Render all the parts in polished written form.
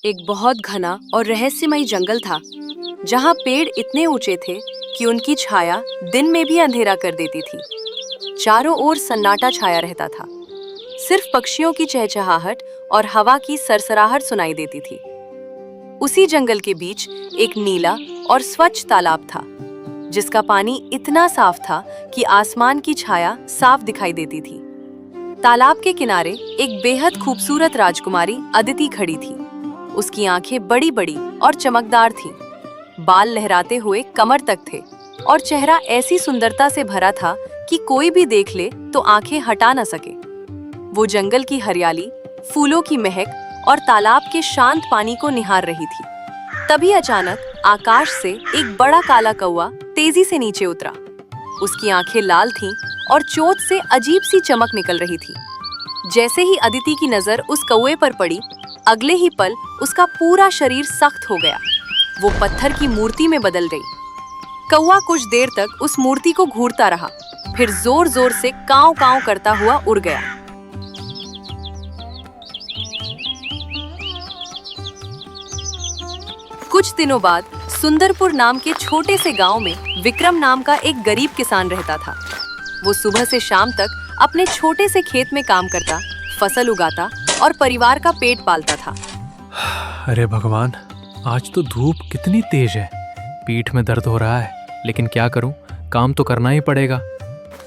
एक बहुत घना और रहस्यमयी जंगल था, जहाँ पेड़ इतने ऊंचे थे कि उनकी छाया दिन में भी अंधेरा कर देती थी। चारों ओर सन्नाटा छाया रहता था। सिर्फ पक्षियों की चहचहाहट और हवा की सरसराहट सुनाई देती थी। उसी जंगल के बीच एक नीला और स्वच्छ तालाब था, जिसका पानी इतना साफ था कि आसमान की छाया साफ दिखाई देती थी। तालाब के किनारे एक बेहद खूबसूरत राजकुमारी अदिति खड़ी थी। उसकी आंखें बड़ी बड़ी और चमकदार थीं। बाल लहराते हुए कमर तक थे और चेहरा ऐसी सुंदरता से भरा था कि कोई भी देख ले तो आंखें हटा न सके। वो जंगल की हरियाली, फूलों की महक और तालाब के शांत पानी को निहार रही थी। तभी अचानक आकाश से एक बड़ा काला कौवा तेजी से नीचे उतरा। उसकी आंखें लाल थीं और चोंच से अजीब सी चमक निकल रही थी। जैसे ही अदिति की नजर उस कौवे पर पड़ी, अगले ही पल उसका पूरा शरीर सख्त हो गया। वो पत्थर की मूर्ति में बदल गई। कौवा कुछ देर तक उस मूर्ति को घूरता रहा, फिर जोर जोर से कांव कांव करता हुआ उड़ गया। कुछ दिनों बाद सुंदरपुर नाम के छोटे से गांव में विक्रम नाम का एक गरीब किसान रहता था। वो सुबह से शाम तक अपने छोटे से खेत में काम करता, फसल उगाता और परिवार का पेट पालता था। अरे भगवान, आज तो धूप कितनी तेज है। पीठ में दर्द हो रहा है, लेकिन क्या करूं, काम तो करना ही पड़ेगा।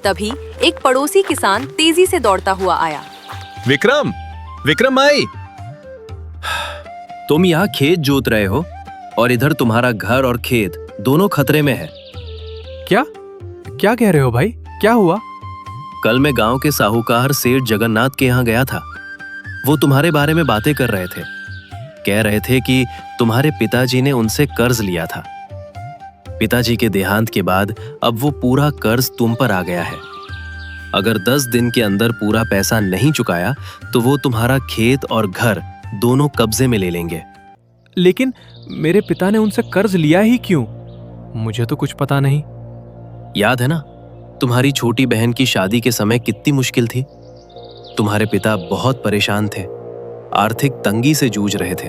तभी एक पड़ोसी किसान तेजी से दौड़ता हुआ आया। विक्रम, विक्रम भाई, तुम यहाँ खेत जोत रहे हो और इधर तुम्हारा घर और खेत दोनों खतरे में है। क्या क्या कह रहे हो भाई? क्या हुआ? कल मैं गांव के साहूकार सेठ जगन्नाथ के यहाँ गया था। वो तुम्हारे बारे में बातें कर रहे थे। कह रहे थे कि तुम्हारे पिताजी ने उनसे कर्ज लिया था। पिताजी के देहांत के बाद अब वो पूरा कर्ज तुम पर आ गया है। अगर 10 दिन के अंदर पूरा पैसा नहीं चुकाया तो वो तुम्हारा खेत और घर दोनों कब्जे में ले लेंगे। लेकिन मेरे पिता ने उनसे कर्ज लिया ही क्यों? मुझे तो कुछ पता नहीं। याद है ना, तुम्हारी छोटी बहन की शादी के समय कितनी मुश्किल थी। तुम्हारे पिता बहुत परेशान थे, आर्थिक तंगी से जूझ रहे थे।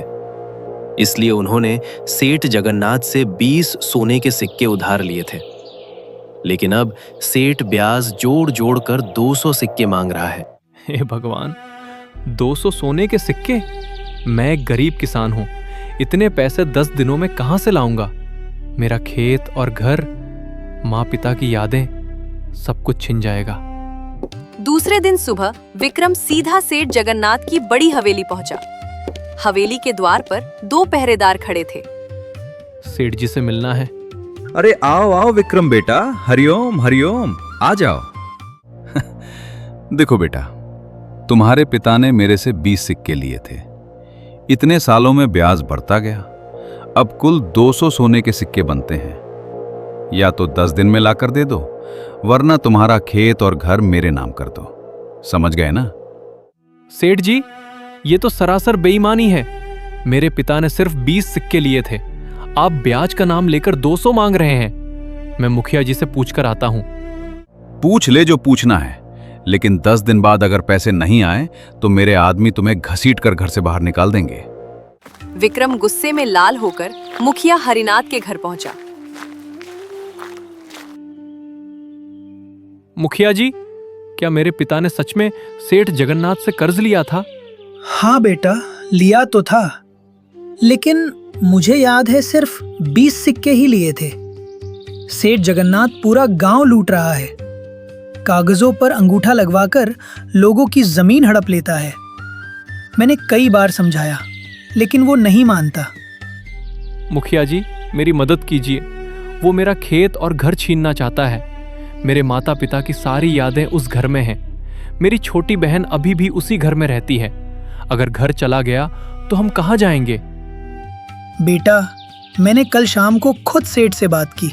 इसलिए उन्होंने सेठ जगन्नाथ से 20 सोने के सिक्के उधार लिए थे। लेकिन अब सेठ ब्याज जोड़ जोड़ कर 200 सिक्के मांग रहा है। हे भगवान, 200 सोने के सिक्के? मैं एक गरीब किसान हूं, इतने पैसे 10 दिनों में कहां से लाऊंगा? मेरा खेत और घर, माँ पिता की यादें, सब कुछ छिन जाएगा। दूसरे दिन सुबह विक्रम सीधा सेठ जगन्नाथ की बड़ी हवेली पहुंचा। हवेली के द्वार पर 2 पहरेदार खड़े थे। सेठ जी से मिलना है। अरे आओ आओ विक्रम बेटा, हरिओम हरिओम, आ जाओ। देखो बेटा, तुम्हारे पिता ने मेरे से 20 सिक्के लिए थे। इतने सालों में ब्याज बढ़ता गया। अब कुल 200 सोने के सिक्के बनते हैं। या तो 10 दिन में लाकर दे दो, वरना तुम्हारा खेत और घर मेरे नाम कर दो। समझ गए ना? सेठ जी, ये तो सरासर बेईमानी है। मेरे पिता ने सिर्फ 20 सिक्के लिए थे। आप ब्याज का नाम लेकर 200 मांग रहे हैं। मैं मुखिया जी से पूछकर आता हूं। पूछ ले जो पूछना है, लेकिन 10 दिन बाद अगर पैसे नहीं आए तो मेरे आदमी तुम्हें घसीट कर घर से बाहर निकाल देंगे। विक्रम गुस्से में लाल होकर मुखिया हरिनाथ के घर पहुंचा। मुखिया जी, क्या मेरे पिता ने सच में सेठ जगन्नाथ से कर्ज लिया था? हाँ बेटा, लिया तो था, लेकिन मुझे याद है सिर्फ 20 सिक्के ही लिए थे। सेठ जगन्नाथ पूरा गांव लूट रहा है। कागजों पर अंगूठा लगवाकर लोगों की जमीन हड़प लेता है। मैंने कई बार समझाया, लेकिन वो नहीं मानता। मुखिया जी, मेरी मदद कीजिए। वो मेरा खेत और घर छीनना चाहता है। मेरे माता पिता की सारी यादें उस घर में हैं। मेरी छोटी बहन अभी भी उसी घर में रहती है। अगर घर चला गया तो हम कहाँ जाएंगे? बेटा, मैंने कल शाम को खुद सेठ से बात की,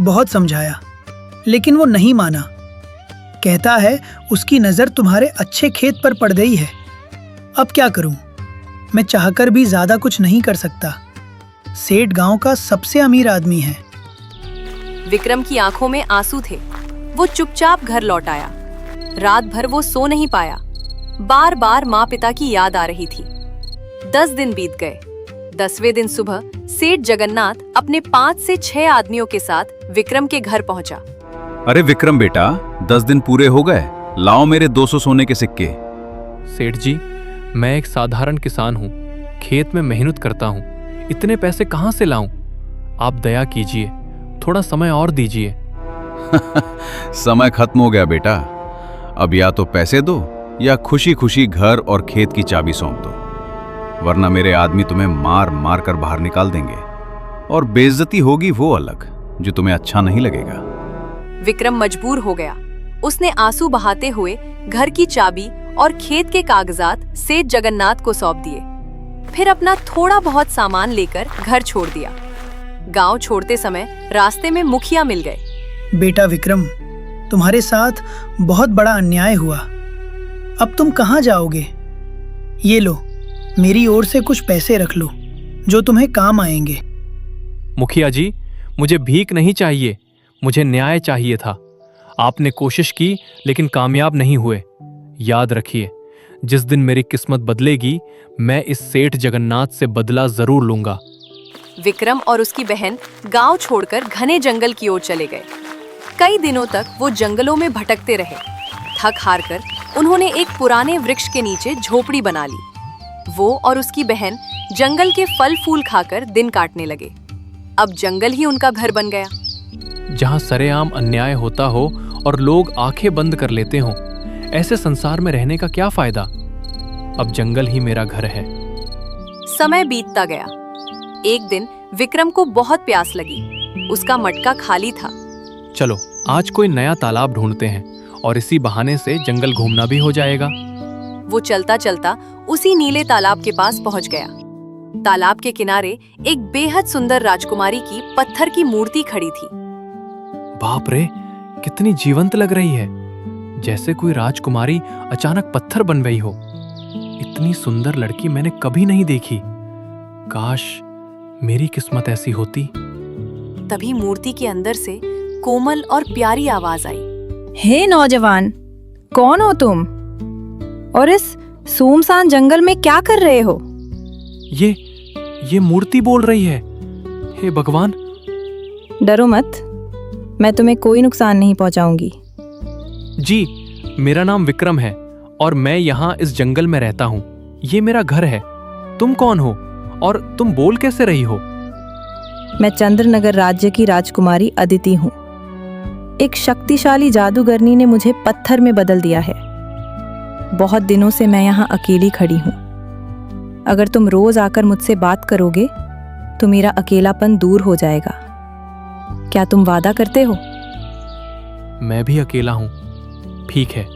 बहुत समझाया, लेकिन वो नहीं माना। कहता है उसकी नजर तुम्हारे अच्छे खेत पर पड़ गई है। अब क्या करूं? मैं चाहकर भी ज्यादा कुछ नहीं कर सकता। सेठ गांव का सबसे अमीर आदमी है। विक्रम की आंखों में आंसू थे। वो चुपचाप घर लौट आया। रात भर वो सो नहीं पाया। बार बार माँ पिता की याद आ रही थी। 10 दिन बीत गए। 10वें दिन सुबह सेठ जगन्नाथ अपने 5 से 6 आदमियों के साथ विक्रम के घर पहुंचा। अरे विक्रम बेटा, 10 दिन पूरे हो गए, लाओ मेरे 200 सोने के सिक्के। सेठ जी, मैं एक साधारण किसान हूँ, खेत में मेहनत करता हूँ, इतने पैसे कहाँ से लाऊं? आप दया कीजिए, थोड़ा समय और दीजिए। समय खत्म हो गया बेटा, अब या तो पैसे दो या खुशी खुशी घर और खेत की चाबी सौंप दो, वरना मेरे आदमी तुम्हें मार मार कर बाहर निकाल देंगे और बेइज्जती होगी वो अलग, जो तुम्हें अच्छा नहीं लगेगा। विक्रम मजबूर हो गया। उसने आंसू बहाते हुए घर की चाबी और खेत के कागजात सेठ जगन्नाथ को सौंप दिए। फिर अपना थोड़ा बहुत सामान लेकर घर छोड़ दिया। गांव छोड़ते समय रास्ते में मुखिया मिल गए। बेटा विक्रम, तुम्हारे साथ बहुत बड़ा अन्याय हुआ। अब तुम कहाँ जाओगे? ये लो, मेरी ओर से कुछ पैसे रख लो, जो तुम्हें काम आएंगे। मुखिया जी, मुझे भीख नहीं चाहिए, मुझे न्याय चाहिए था। आपने कोशिश की लेकिन कामयाब नहीं हुए। याद रखिए, जिस दिन मेरी किस्मत बदलेगी, मैं इस सेठ जगन्नाथ से बदला जरूर लूंगा। विक्रम और उसकी बहन गांव छोड़कर घने जंगल की ओर चले गए। कई दिनों तक वो जंगलों में भटकते रहे। थक हार कर उन्होंने एक पुराने वृक्ष के नीचे झोपड़ी बना ली। वो और उसकी बहन जंगल के फल फूल खाकर दिन काटने लगे। अब जंगल ही उनका घर बन गया। जहां सरेआम अन्याय होता हो और लोग आंखें बंद कर लेते हों, ऐसे संसार में रहने का क्या फायदा? अब जंगल ही मेरा घर है। समय बीतता गया। एक दिन विक्रम को बहुत प्यास लगी। उसका मटका खाली था। चलो आज कोई नया तालाब ढूंढते हैं और इसी बहाने से जंगल घूमना भी हो जाएगा। वो चलता चलता उसी नीले तालाब के पास पहुंच गया। तालाब के किनारे एक बेहद सुंदर राजकुमारी की पत्थर की मूर्ति खड़ी थी। बाप रे, कितनी जीवंत लग रही है, जैसे कोई राजकुमारी अचानक पत्थर बन गई हो। इतनी सुंदर लड़की मैंने कभी नहीं देखी। काश मेरी किस्मत ऐसी होती। तभी मूर्ति के अंदर से कोमल और प्यारी आवाज आई। हे नौजवान, कौन हो तुम? और इस सुनसान जंगल में क्या कर रहे हो? ये मूर्ति बोल रही है। हे भगवान! डरो मत, मैं तुम्हें कोई नुकसान नहीं पहुंचाऊंगी। जी, मेरा नाम विक्रम है और मैं यहाँ इस जंगल में रहता हूँ। ये मेरा घर है। तुम कौन हो और तुम बोल कैसे रही हो? मैं चंद्रनगर राज्य की राजकुमारी अदिति हूँ। एक शक्तिशाली जादूगरनी ने मुझे पत्थर में बदल दिया है। बहुत दिनों से मैं यहाँ अकेली खड़ी हूँ। अगर तुम रोज आकर मुझसे बात करोगे तो मेरा अकेलापन दूर हो जाएगा। क्या तुम वादा करते हो? मैं भी अकेला हूँ। ठीक है,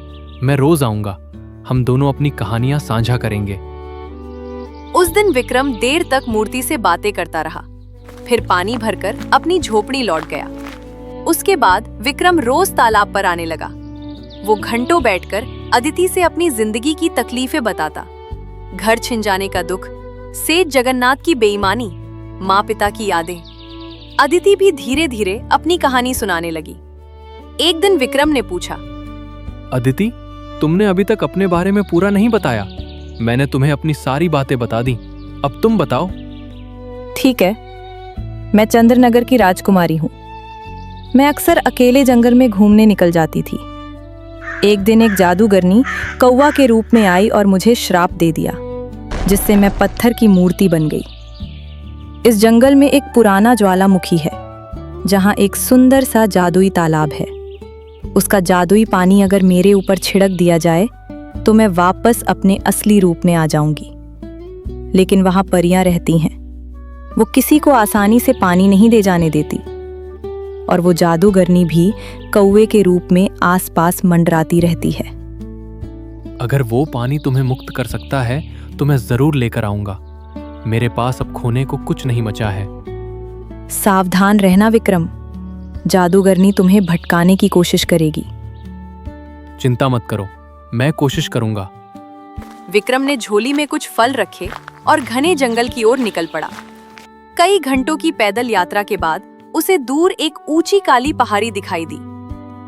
मैं रोज आऊंगा। हम दोनों अपनी कहानियां साझा करेंगे। उस दिन विक्रम देर तक मूर्ति से बातें करता रहा। फिर पानी भरकर अपनी झोपड़ी लौट गया। उसके बाद विक्रम रोज तालाब पर आने लगा। वो घंटों बैठकर अदिति से अपनी जिंदगी की तकलीफें बताता। घर छिन जाने का दुख, सेठ जगन्नाथ की बेईमानी, माँ पिता की यादें। अदिति भी धीरे धीरे अपनी कहानी सुनाने लगी। एक दिन विक्रम ने पूछा, अदिति, तुमने अभी तक अपने बारे में पूरा नहीं बताया। मैंने तुम्हें अपनी सारी बातें बता दी, अब तुम बताओ। ठीक है, मैं चंद्रनगर की राजकुमारी हूँ। मैं अक्सर अकेले जंगल में घूमने निकल जाती थी। एक दिन एक जादूगरनी कौवा के रूप में आई और मुझे श्राप दे दिया, जिससे मैं पत्थर की मूर्ति बन गई। इस जंगल में एक पुराना ज्वालामुखी है, जहाँ एक सुंदर सा जादुई तालाब है। उसका जादुई पानी अगर मेरे ऊपर छिड़क दिया जाए तो मैं वापस अपने असली रूप में आ जाऊंगी। लेकिन वहाँ परियां रहती हैं। वो किसी को आसानी से पानी नहीं दे जाने देती। और वो जादूगरनी भी कौवे के रूप में आसपास मंडराती रहती है। अगर वो पानी तुम्हें मुक्त कर सकता है तो मैं जरूर लेकर आऊंगा। मेरे पास अब खोने को कुछ नहीं बचा है। सावधान रहना विक्रम, जादूगरनी तुम्हें भटकाने की कोशिश करेगी। चिंता मत करो, मैं कोशिश करूंगा। विक्रम ने झोली में कुछ फल रखे और घने जंगल की ओर निकल पड़ा। कई घंटों की पैदल यात्रा के बाद उसे दूर एक ऊंची काली पहाड़ी दिखाई दी।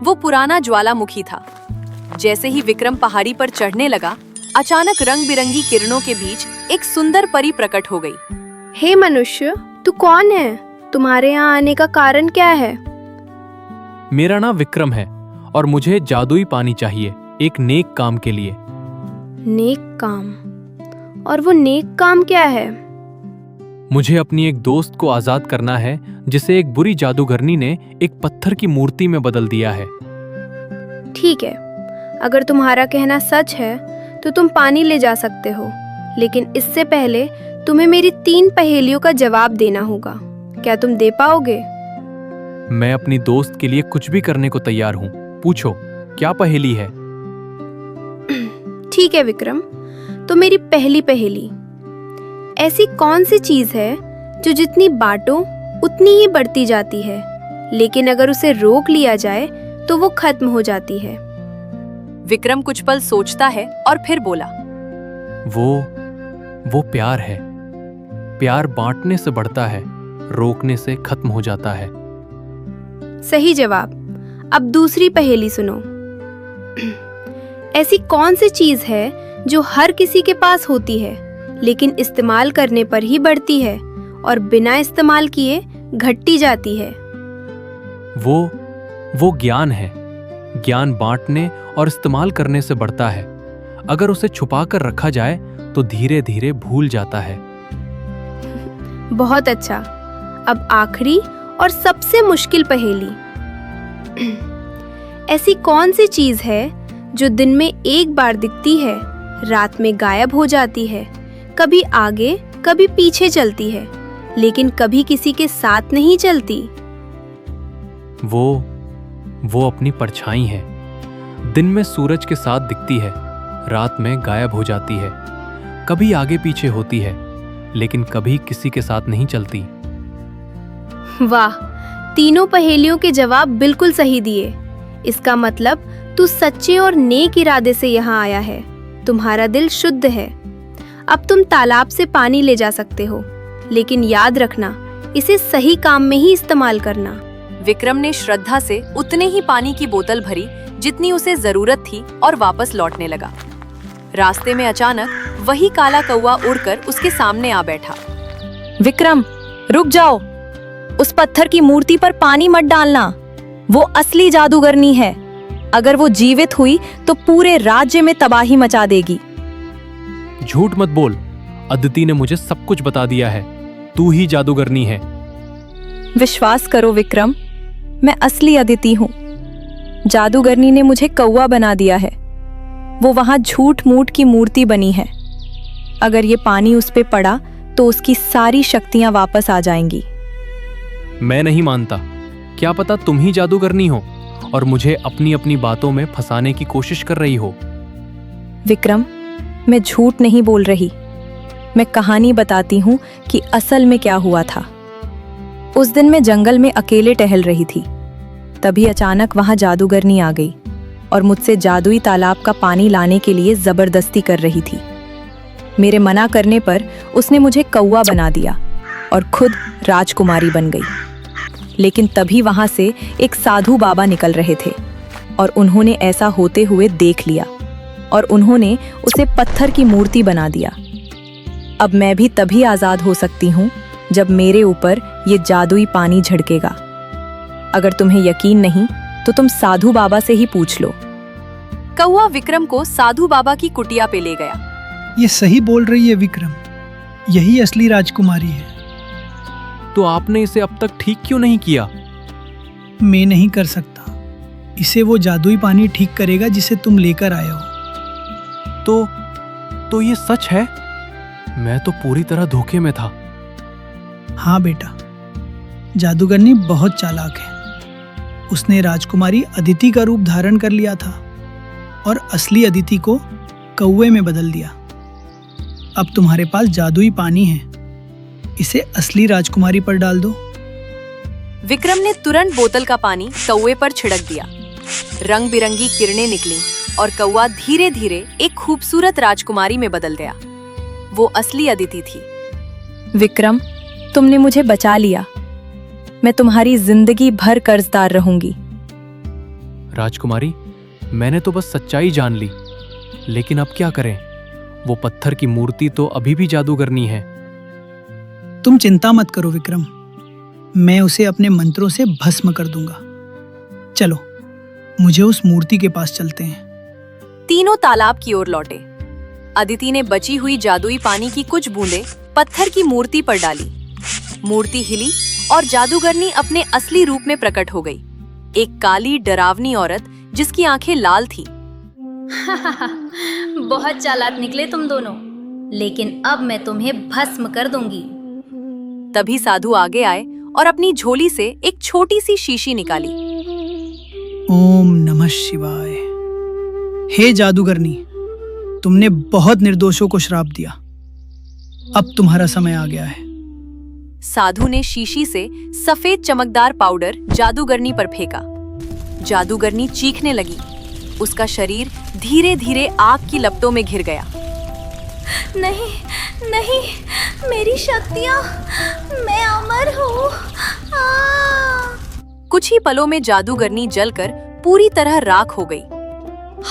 वो पुराना ज्वालामुखी था। जैसे ही विक्रम पहाड़ी पर चढ़ने लगा, अचानक रंग बिरंगी किरणों के बीच एक सुंदर परी प्रकट हो गई। हे मनुष्य, तू कौन है? तुम्हारे यहाँ आने का कारण क्या है? मेरा नाम विक्रम है और मुझे जादुई पानी चाहिए एक नेक काम के लिए। नेक काम? और वो नेक काम क्या है? मुझे अपनी एक दोस्त को आजाद करना है जिसे एक बुरी जादूगरनी ने एक पत्थर की मूर्ति में बदल दिया है। ठीक है, अगर तुम्हारा कहना सच है तो तुम पानी ले जा सकते हो, लेकिन इससे पहले तुम्हें मेरी 3 पहेलियों का जवाब देना होगा। क्या तुम दे पाओगे? मैं अपनी दोस्त के लिए कुछ भी करने को तैयार हूँ। पूछो, क्या पहेली है? ठीक है विक्रम, तो मेरी पहली पहेली, ऐसी कौन सी चीज है जो जितनी बांटो उतनी ही बढ़ती जाती है, लेकिन अगर उसे रोक लिया जाए तो वो खत्म हो जाती है? विक्रम कुछ पल सोचता है और फिर बोला, वो प्यार है। प्यार बांटने से बढ़ता है, रोकने से खत्म हो जाता है। सही जवाब। अब दूसरी पहेली सुनो। ऐसी कौन सी चीज है जो हर किसी के पास होती है, लेकिन इस्तेमाल करने पर ही बढ़ती है और बिना इस्तेमाल किए घटती जाती है? वो ज्ञान है। ज्ञान बांटने और इस्तेमाल करने से बढ़ता है। अगर उसे छुपा कर रखा जाए तो धीरे धीरे भूल जाता है। बहुत अच्छा। अब आखिरी और सबसे मुश्किल पहेली। ऐसी कौन सी चीज है जो दिन में एक बार दिखती है, रात में गायब हो जाती है, कभी आगे कभी पीछे चलती है, लेकिन कभी किसी के साथ नहीं चलती? वो अपनी परछाई है। दिन में सूरज के साथ दिखती है, रात में गायब हो जाती है, कभी आगे पीछे होती है, लेकिन कभी किसी के साथ नहीं चलती। वाह, तीनों पहेलियों के जवाब बिल्कुल सही दिए। इसका मतलब तू सच्चे और नेक इरादे से यहाँ आया है। तुम्हारा दिल शुद्ध है। अब तुम तालाब से पानी ले जा सकते हो, लेकिन याद रखना, इसे सही काम में ही इस्तेमाल करना। विक्रम ने श्रद्धा से उतने ही पानी की बोतल भरी जितनी उसे जरूरत थी और वापस लौटने लगा। रास्ते में अचानक वही काला कौवा उड़कर उसके सामने आ बैठा। विक्रम, रुक जाओ। उस पत्थर की मूर्ति पर पानी मत डालना। वो असली जादूगरनी है। अगर वो जीवित हुई तो पूरे राज्य में तबाही मचा देगी। झूठ मत बोल। अदिति ने मुझे सब कुछ बता दिया है। तू ही जादूगरनी है। विश्वास करो विक्रम, मैं असली अदिति हूँ। जादूगरनी ने मुझे कौवा बना दिया है। वो वहां झूठ मूठ की मूर्ति बनी है। अगर ये पानी उस पे पड़ा तो उसकी सारी शक्तियां वापस आ जाएंगी। मैं नहीं मानता। क्या पता तुम ही जादूगरनी हो और मुझे अपनी अपनी बातों में फंसाने की कोशिश कर रही हो। विक्रम, मैं झूठ नहीं बोल रही। मैं कहानी बताती हूँ कि असल में क्या हुआ था। उस दिन मैं जंगल में अकेले टहल रही थी। तभी अचानक वहां जादूगरनी आ गई और मुझसे जादुई तालाब का पानी लाने के लिए जबरदस्ती कर रही थी। मेरे मना करने पर उसने मुझे कौवा बना दिया और खुद राजकुमारी बन गई। लेकिन तभी वहां से एक साधु बाबा निकल रहे थे और उन्होंने ऐसा होते हुए देख लिया और उन्होंने उसे पत्थर की मूर्ति बना दिया। अब मैं भी तभी आजाद हो सकती हूँ जब मेरे ऊपर ये जादुई पानी झड़केगा। अगर तुम्हें यकीन नहीं तो तुम साधु बाबा से ही पूछ लो। कौवा विक्रम को साधु बाबा की कुटिया पे ले गया। ये सही बोल रही है विक्रम, यही असली राजकुमारी है। तो आपने इसे अब तक ठीक क्यों नहीं किया? मैं नहीं कर सकता। इसे वो जादुई पानी ठीक करेगा जिसे तुम लेकर आए हो। तो ये सच है? मैं तो पूरी तरह धोखे में था। हाँ बेटा, जादूगरनी बहुत चालाक है। उसने राजकुमारी अदिति का रूप धारण कर लिया था और असली अदिति को कौवे में बदल दिया। अब तुम्हारे पास जादुई पानी है, इसे असली राजकुमारी पर डाल दो। विक्रम ने तुरंत बोतल का पानी कौवे पर छिड़क दिया। रंग बिरंगी किरणें निकलीं और कौवा धीरे धीरे एक खूबसूरत राजकुमारी में बदल गया। वो असली अदिति थी। विक्रम, तुमने मुझे बचा लिया। मैं तुम्हारी जिंदगी भर कर्जदार रहूंगी। राजकुमारी, मैंने तो बस सच्चाई जान ली, लेकिन अब क्या करें? वो पत्थर की मूर्ति तो अभी भी जादूगरनी है। तुम चिंता मत करो विक्रम, मैं उसे अपने मंत्रों से भस्म कर दूंगा। चलो, मुझे उस मूर्ति के पास चलते हैं। तीनों तालाब की ओर लौटे। अदिति ने बची हुई जादुई पानी की कुछ बूंदें पत्थर की मूर्ति पर डाली। मूर्ति हिली और जादूगरनी अपने असली रूप में प्रकट हो गई, एक काली डरावनी औरत जिसकी आंखें लाल थी। बहुत चालाक निकले तुम दोनों, लेकिन अब मैं तुम्हें भस्म कर दूंगी। तभी साधु आगे आए और अपनी झोली से एक छोटी सी शीशी निकाली। ओम नमः शिवाय। हे जादूगरनी, तुमने बहुत निर्दोषों को श्राप दिया। अब तुम्हारा समय आ गया है। साधु ने शीशी से सफेद चमकदार पाउडर जादूगरनी पर फेंका। जादूगरनी चीखने लगी। उसका शरीर धीरे धीरे आग की लपटों में घिर गया। नहीं नहीं, मेरी शक्तियाँ, मैं अमर हूँ। कुछ ही पलों में जादूगरनी जलकर पूरी तरह राख हो गई।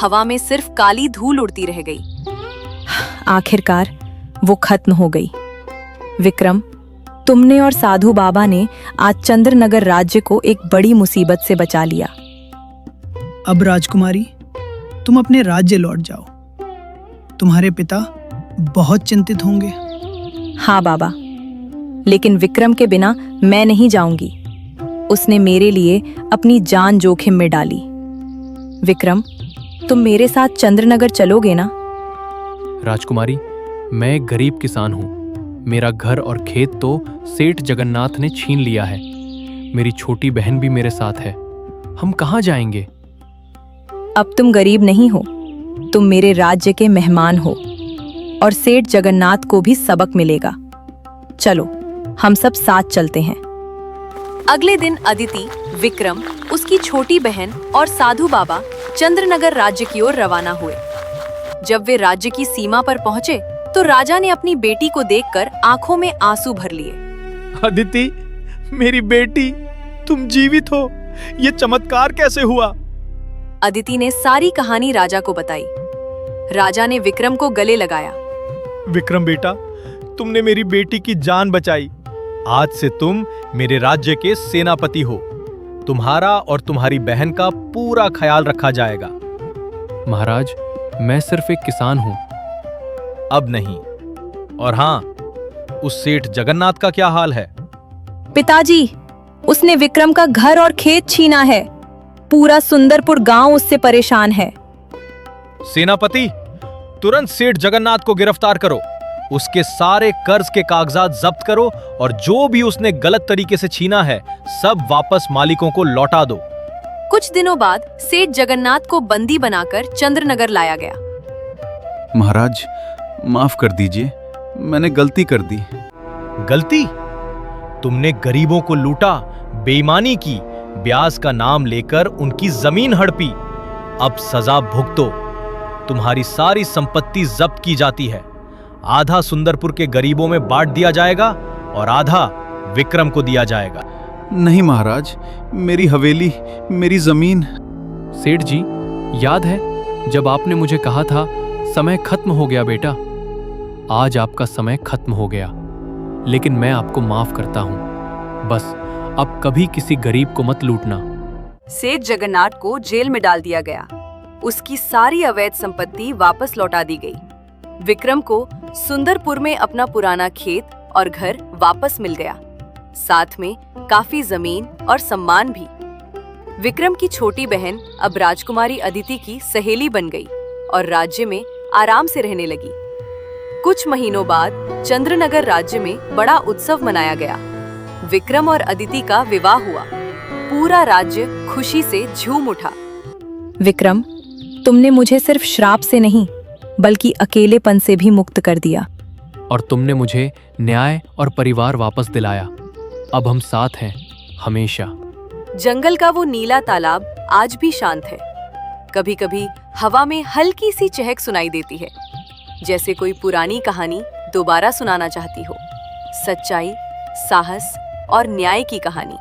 हवा में सिर्फ काली धूल उड़ती रह गई। आखिरकार वो खत्म हो गई। विक्रम, तुमने और साधु बाबा ने आज चंद्रनगर राज्य को एक बड़ी मुसीबत से बचा लिया। अब राजकुमारी, तुम अपने राज्य लौट जाओ। तुम्हारे पिता बहुत चिंतित होंगे। हाँ बाबा, लेकिन विक्रम के बिना मैं नहीं जाऊंगी। उसने मेरे लिए अपनी जान जोखिम में डाली। विक्रम, तुम मेरे साथ चंद्रनगर चलोगे ना? राजकुमारी, मैं एक गरीब किसान हूँ। मेरा घर और खेत तो सेठ जगन्नाथ ने छीन लिया है। मेरी छोटी बहन भी मेरे साथ है। हम कहाँ जाएंगे? अब तुम गरीब नहीं हो, तुम मेरे राज्य के मेहमान हो और सेठ जगन्नाथ को भी सबक मिलेगा। चलो, हम सब साथ चलते हैं। अगले दिन अदिति, विक्रम, उसकी छोटी बहन और साधु बाबा चंद्रनगर राज्य की ओर रवाना हुए। जब वे राज्य की सीमा पर पहुंचे तो राजा ने अपनी बेटी को देखकर आंखों में आंसू भर लिए। अदिति, मेरी बेटी, तुम जीवित हो। ये चमत्कार कैसे हुआ? अदिति ने सारी कहानी राजा को बताई। राजा ने विक्रम को गले लगाया। विक्रम बेटा, तुमने मेरी बेटी की जान बचाई। आज से तुम मेरे राज्य के सेनापति हो। तुम्हारा और तुम्हारी बहन का पूरा ख्याल रखा जाएगा। महाराज, मैं सिर्फ एक किसान हूँ। अब नहीं। और हाँ, उस सेठ जगन्नाथ का क्या हाल है? पिताजी, उसने विक्रम का घर और खेत छीना है। पूरा सुंदरपुर गांव उससे परेशान है। सेनापति, तुरंत सेठ जगन्नाथ को गिरफ्तार करो। उसके सारे कर्ज के कागजात जब्त करो और जो भी उसने गलत तरीके से छीना है सब वापस मालिकों को लौटा दो। कुछ दिनों बाद सेठ जगन्नाथ को बंदी बनाकर चंद्रनगर लाया गया। महाराज, माफ कर दीजिए, मैंने गलती कर दी। गलती? तुमने गरीबों को लूटा, बेईमानी की, ब्याज का नाम लेकर उनकी जमीन हड़पी। अब सजा भुगतो। तुम्हारी सारी संपत्ति जब्त की जाती है। आधा सुंदरपुर के गरीबों में बांट दिया जाएगा और आधा विक्रम को दिया जाएगा। नहीं महाराज, मेरी हवेली, मेरी जमीन। सेठ जी, याद है जब आपने मुझे कहा था समय खत्म हो गया बेटा? आज आपका समय खत्म हो गया, लेकिन मैं आपको माफ करता हूं। बस अब कभी किसी गरीब को मत लूटना। सेठ जगन्नाथ को जेल में डाल दिया गया। उसकी सारी अवैध संपत्ति वापस लौटा दी गई। विक्रम को सुंदरपुर में अपना पुराना खेत और घर वापस मिल गया, साथ में काफी जमीन और सम्मान भी। विक्रम की छोटी बहन अब राजकुमारी अदिति की सहेली बन गई और राज्य में आराम से रहने लगी। कुछ महीनों बाद चंद्रनगर राज्य में बड़ा उत्सव मनाया गया। विक्रम और अदिति का विवाह हुआ। पूरा राज्य खुशी से झूम उठा। विक्रम, तुमने मुझे सिर्फ श्राप से नहीं बल्कि अकेलेपन से भी मुक्त कर दिया। और तुमने मुझे न्याय और परिवार वापस दिलाया। अब हम साथ हैं हमेशा। जंगल का वो नीला तालाब आज भी शांत है। कभी कभी हवा में हल्की सी चहक सुनाई देती है, जैसे कोई पुरानी कहानी दोबारा सुनाना चाहती हो। सच्चाई, साहस और न्याय की कहानी।